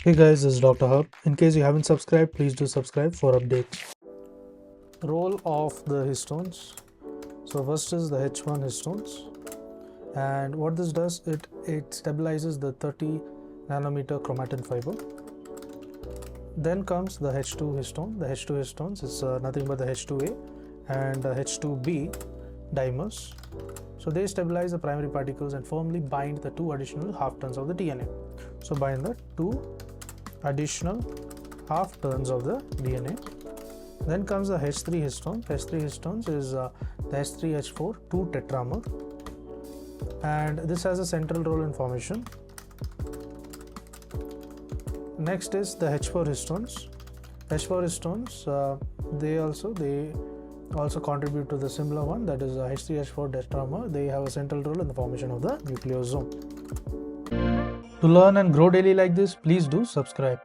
Hey guys, this is Dr. Hub. In case you haven't subscribed, please do subscribe for updates. Role of the histones. So first is the H1 histones, and what this does, it stabilizes the 30 nanometer chromatin fiber. Then comes the H2 histone. The H2 histones is nothing but the H2A and the H2B dimers. So they stabilize the primary particles and firmly bind the two additional half turns of the DNA. So bind the two additional half turns of the DNA. Then comes the H3 histone. H3 histones is the H3H4 2 tetramer, and this has a central role in formation. Next is the H4 histones. H4 histones they also contribute to the similar one, that is H3H4 tetramer. They have a central role in the formation of the nucleosome. To learn and grow daily like this, please do subscribe.